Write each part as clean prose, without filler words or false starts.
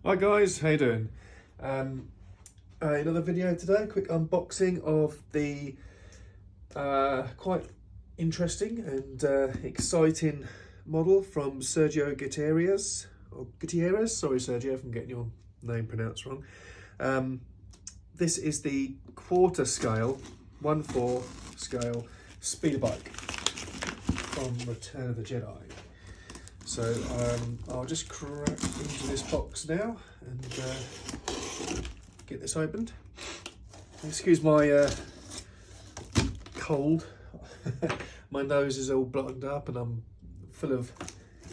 Hi guys, how you doing? Another video today, quick unboxing of the quite interesting and exciting model from Sergio Gutierrez. Sorry Sergio if I'm getting your name pronounced wrong. This is the quarter scale, 1/4 scale SpeederBike from Return of the Jedi. So I'll just crack into this box now and get this opened. Excuse my cold. My nose is all blocked up and I'm full of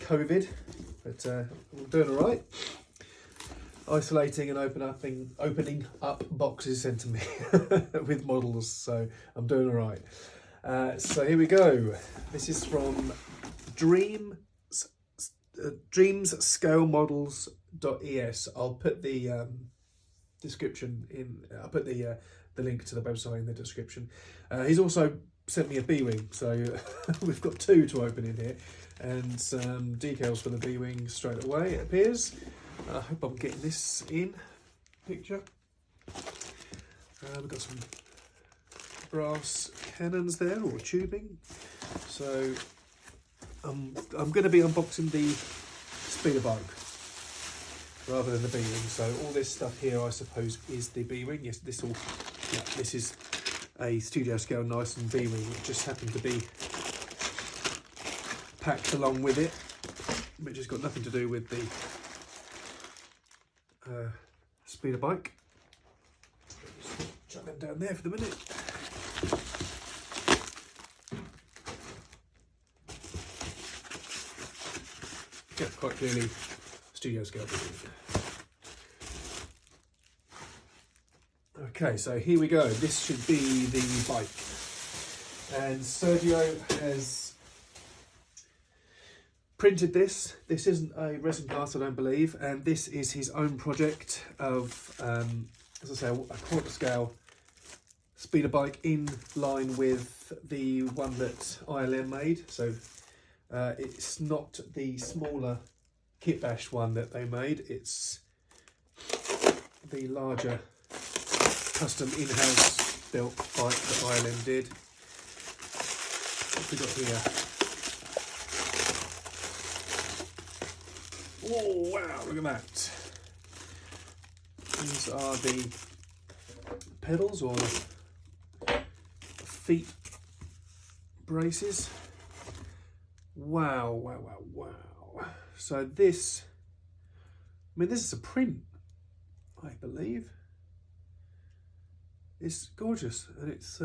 COVID, but I'm doing all right. Isolating and opening up boxes sent to me with models, so I'm doing all right. So here we go. This is from dreamsscalemodels.es. I'll put the description in. I'll put the link to the website in the description. He's also sent me a B-wing, so we've got two to open in here, and some decals for the B-wing straight away. It appears. I hope I'm getting this in picture. We've got some brass cannons there, or tubing. So I'm going to be unboxing the SpeederBike rather than the B-wing. So all this stuff here, I suppose, is the B-wing. Yes, this is a studio scale Nice B-wing. It just happened to be packed along with it, which has got nothing to do with the SpeederBike. Chuck them down there for the minute. Yeah, quite clearly studio scale. Okay, so here we go. This should be the bike, and Sergio has printed this. This isn't a resin cast, I don't believe, and this is his own project of, as I say, a quarter scale SpeederBike in line with the one that ILM made. So it's not the smaller kit bash one that they made, it's the larger custom in-house built bike that ILM did. What have we got here? Oh wow, look at that. These are the pedals or feet braces. Wow, wow, wow, wow. So this, this is a print, I believe. It's gorgeous, and it's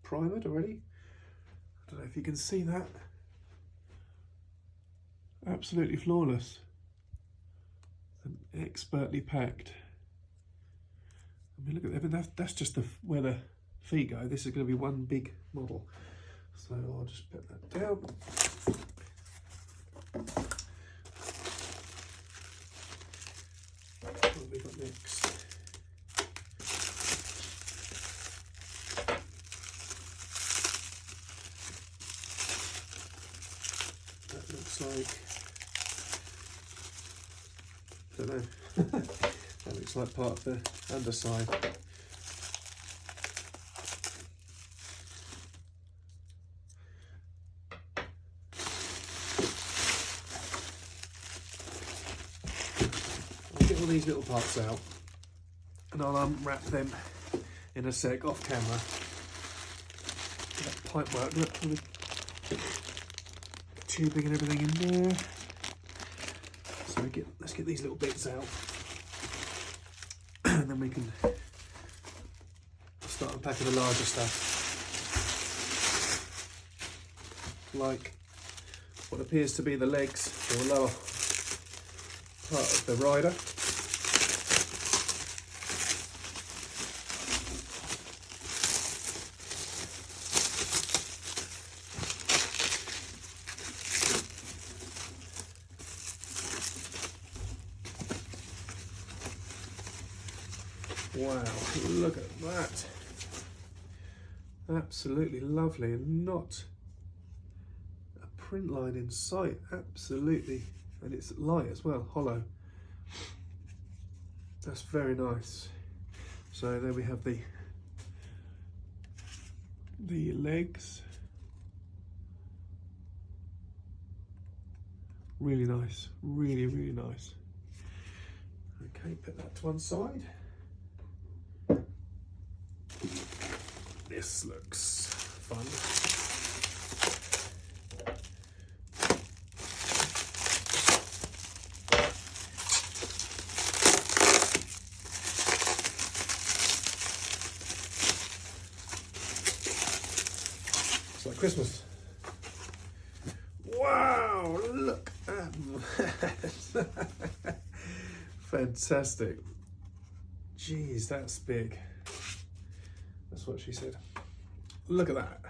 primered already. I don't know if you can see that. Absolutely flawless and expertly packed. Look at that. That's just where the feet go. This is going to be one big model. So I'll just put that down. What have we got next? That looks like, I don't know. That looks like part of the underside. Get all these little parts out and I'll unwrap them in a sec off camera. That pipe work, look, all the tubing and everything in there. So let's get these little bits out and then we can start unpacking the larger stuff, like what appears to be the legs or the lower part of the rider. Wow, look at that. Absolutely lovely, and not a print line in sight. Absolutely, and it's light as well, hollow. That's very nice. So there we have the legs. Really nice, really, really nice. Okay, put that to one side. This looks fun. It's like Christmas. Wow, look at that. Fantastic. Jeez, that's big. That's what she said. Look at that.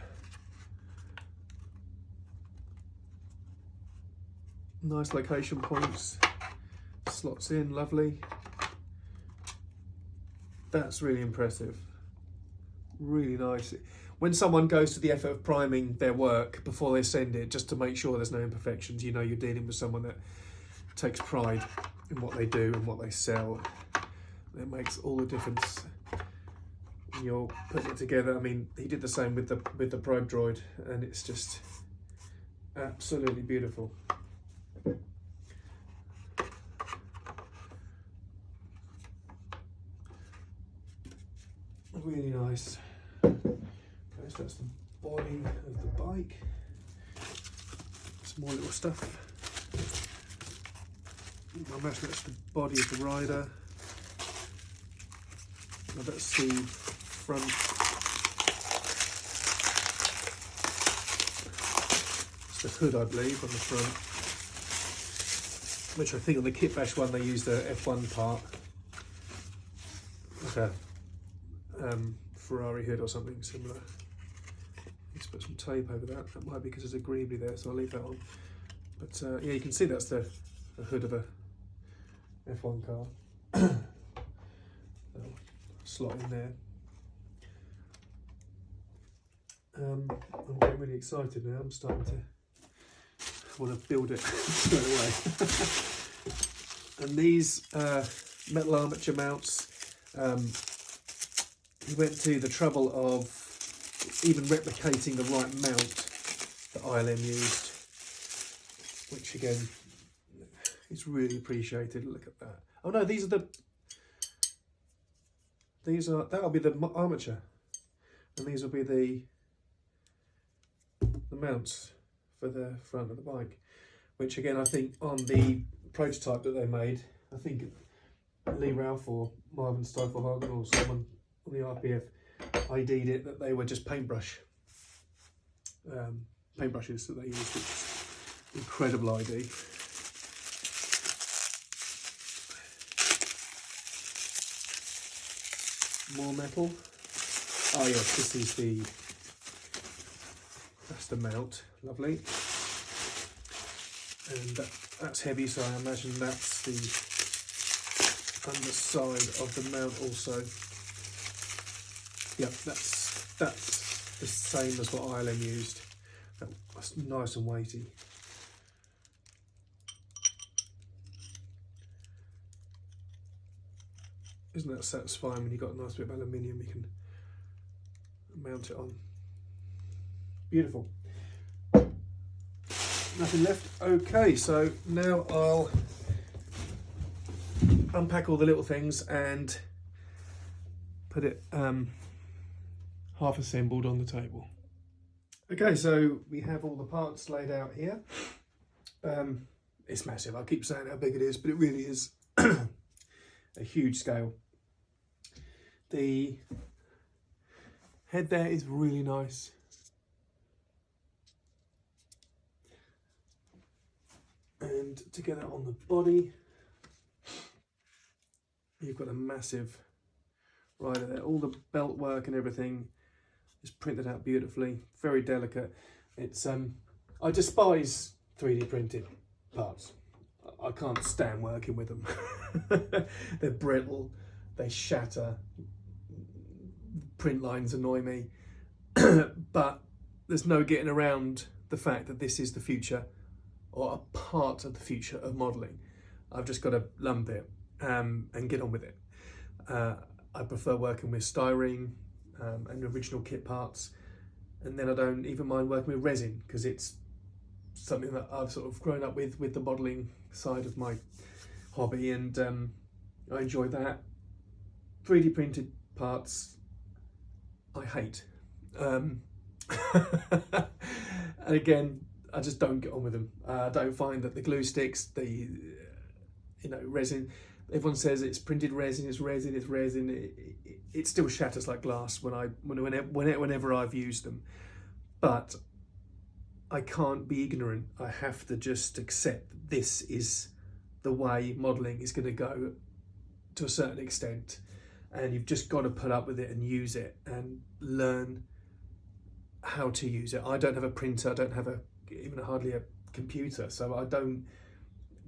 Nice location points. Slots in, lovely. That's really impressive. Really nice. When someone goes to the effort of priming their work before they send it, just to make sure there's no imperfections, you know you're dealing with someone that takes pride in what they do and what they sell. It makes all the difference when you're putting it together. I mean, he did the same with the Probe Droid, and it's just absolutely beautiful. Really nice. Okay, so that's the body of the bike. Some more little stuff. I imagine that's the body of the rider. Now that's the front. It's the hood, I believe, on the front. Which I think on the Kit Bash one they used a F1 part. Like a Ferrari hood or something similar. Let's put some tape over that. That might be because there's a greebly there, so I'll leave that on. But yeah, you can see that's the hood of a F1 car. Slot in there. I'm getting really excited now. I'm starting to want to build it straight away. And these metal armature mounts, he went to the trouble of even replicating the right mount that ILM used, which again is really appreciated. Look at that. Oh no, that'll be the armature, and these will be the mounts for the front of the bike, which again I think on the prototype that they made, I think Lee Ralph or Marvin Stifelhagen or someone on the RPF ID'd it that they were just paintbrushes that they used, which is incredible ID. More metal. Oh yes, this is that's the mount, lovely. And that's heavy, so I imagine that's the underside of the mount also. Yep, that's the same as what ILM used. That's nice and weighty. Isn't that satisfying when you've got a nice bit of aluminium you can mount it on? Beautiful. Nothing left. Okay, so now I'll unpack all the little things and put it half assembled on the table. Okay, so we have all the parts laid out here. It's massive. I keep saying how big it is, but it really is a huge scale. The head there is really nice. And together on the body, you've got a massive rider there. All the belt work and everything is printed out beautifully, very delicate. It's I despise 3D printed parts. I can't stand working with them. They're brittle, they shatter, print lines annoy me. But there's no getting around the fact that this is the future, or a part of the future of modelling. I've just got to lump it and get on with it. I prefer working with styrene and original kit parts, and then I don't even mind working with resin because it's something that I've sort of grown up with the modelling side of my hobby, and I enjoy that. 3D printed parts I hate. And again, I just don't get on with them. I don't find that the glue sticks, the resin, everyone says it's printed resin, it's resin, it's resin. It still shatters like glass whenever I've used them. But I can't be ignorant. I have to just accept that this is the way modelling is going to go to a certain extent, and you've just got to put up with it and use it and learn how to use it. I don't have a printer, I don't have hardly a computer, so I don't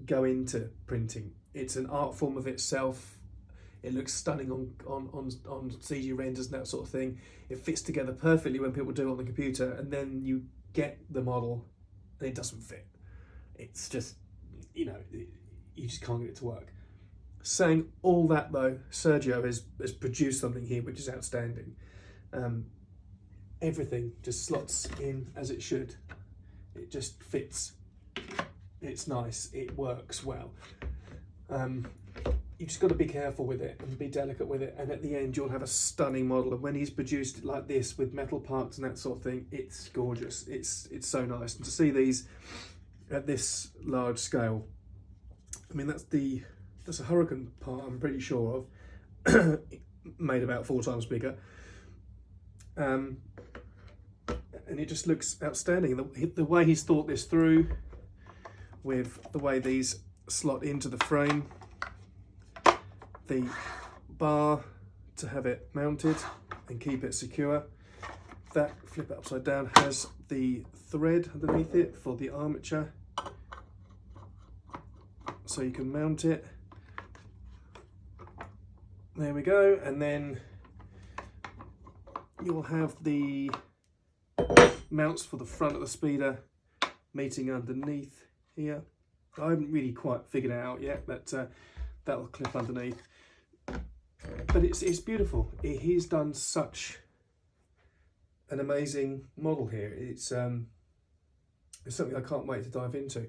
go into printing. It's an art form of itself. It looks stunning on CG renders and that sort of thing. It fits together perfectly when people do it on the computer, and then you get the model and it doesn't fit. It's just, you just can't get it to work. Saying all that though, Sergio has produced something here which is outstanding. Everything just slots in as it should. It just fits. It's nice. It works well. You just got to be careful with it and be delicate with it, and at the end you'll have a stunning model. And when he's produced it like this with metal parts and that sort of thing, it's gorgeous. It's so nice. And to see these at this large scale, I mean, that's a Hurricane part, I'm pretty sure of, made about 4 times bigger. And it just looks outstanding. The way he's thought this through, with the way these slot into the frame, the bar to have it mounted and keep it secure. That, flip it upside down, has the thread underneath it for the armature, so you can mount it. There we go, and then you'll have the mounts for the front of the speeder meeting underneath here. I haven't really quite figured it out yet, but that'll clip underneath. But it's beautiful. He's done such an amazing model here. It's something I can't wait to dive into.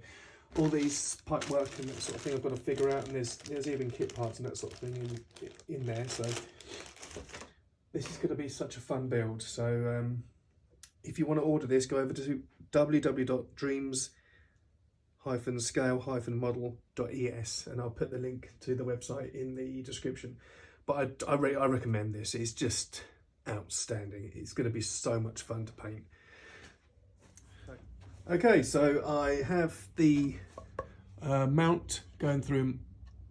All these pipe work and that sort of thing I've got to figure out, and there's even kit parts and that sort of thing in there. So this is going to be such a fun build. So if you want to order this, go over to www.dreams-scale-model.es, and I'll put the link to the website in the description. But I recommend this. It's just outstanding. It's going to be so much fun to paint. Okay, so I have the mount going through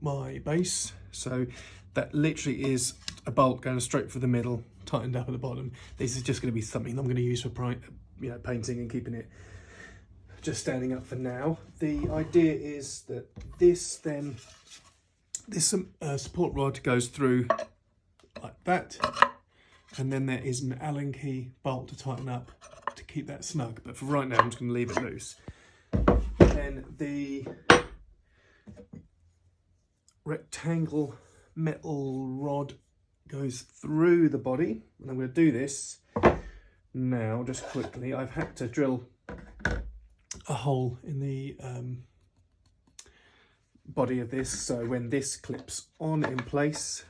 my base. So that literally is a bolt going straight for the middle, tightened up at the bottom. This is just going to be something I'm going to use for painting and keeping it just standing up for now. The idea is that this support rod goes through like that, and then there is an Allen key bolt to tighten up to keep that snug. But for right now, I'm just going to leave it loose. Then the rectangle metal rod goes through the body, and I'm going to do this now just quickly. I've had to drill a hole in the body of this, so when this clips on in place,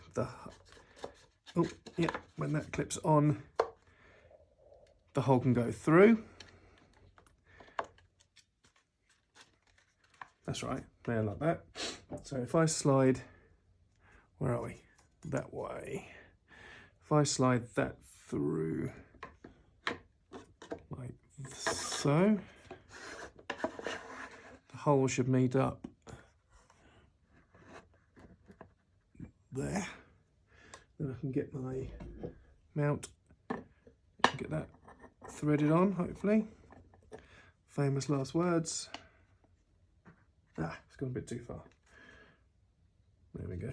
when that clips on, the hole can go through. That's right, there, like that. So if I slide, where are we? That way. If I slide that through like so, the hole should meet up there. Then I can get my mount, get that threaded on, hopefully. Famous last words. It's gone a bit too far. There we go.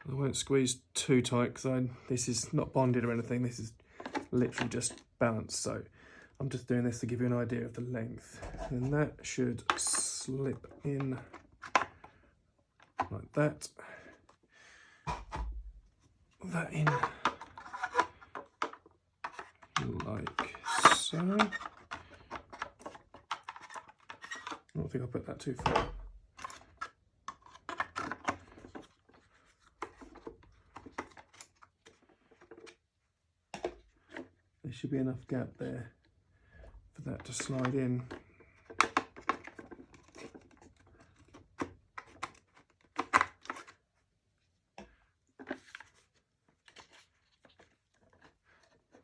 I won't squeeze too tight because this is not bonded or anything. This is literally just balanced, so I'm just doing this to give you an idea of the length, and that should slip in like that. That in like so. I don't think I'll put that too far. There should be enough gap there for that to slide in.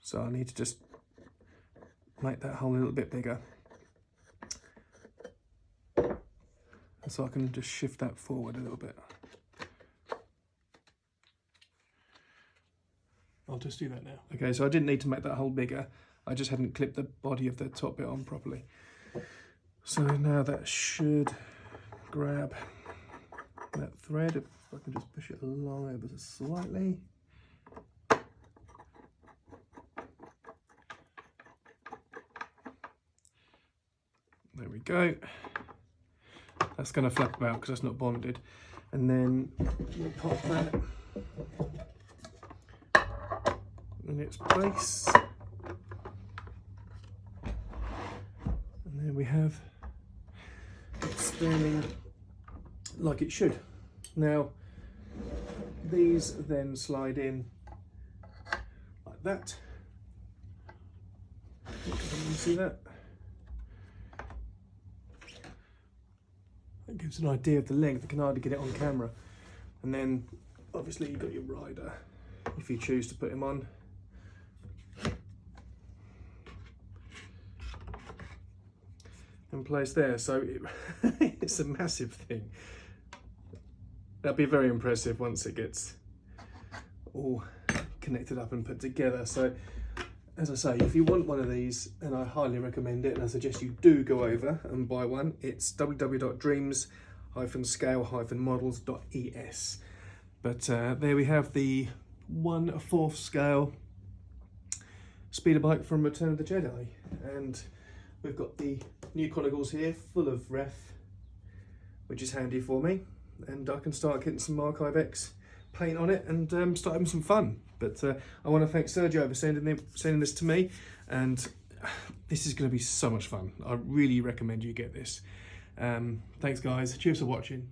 So I need to just make that hole a little bit bigger. So I can just shift that forward a little bit. I'll just do that now. Okay, so I didn't need to make that hole bigger. I just hadn't clipped the body of the top bit on properly. So now that should grab that thread. If I can just push it along ever so slightly. There we go. That's going to flap about because that's not bonded. And then we'll pop that in its place. And there we have it standing like it should. Now, these then slide in like that. Can you see that? That gives an idea of the length. I can hardly get it on camera. And then obviously you've got your rider if you choose to put him on. And place there. So it's a massive thing. That'll be very impressive once it gets all connected up and put together. So as I say, if you want one of these, and I highly recommend it, and I suggest you do go over and buy one, it's www.dreams-scale-models.es. But there we have the 1/4 scale SpeederBike from Return of the Jedi. And we've got the new Chronicles here, full of ref, which is handy for me. And I can start getting some Archive X paint on it and start having some fun. But I want to thank Sergio for sending this to me, and this is going to be so much fun. I really recommend you get this. Thanks guys, cheers for watching.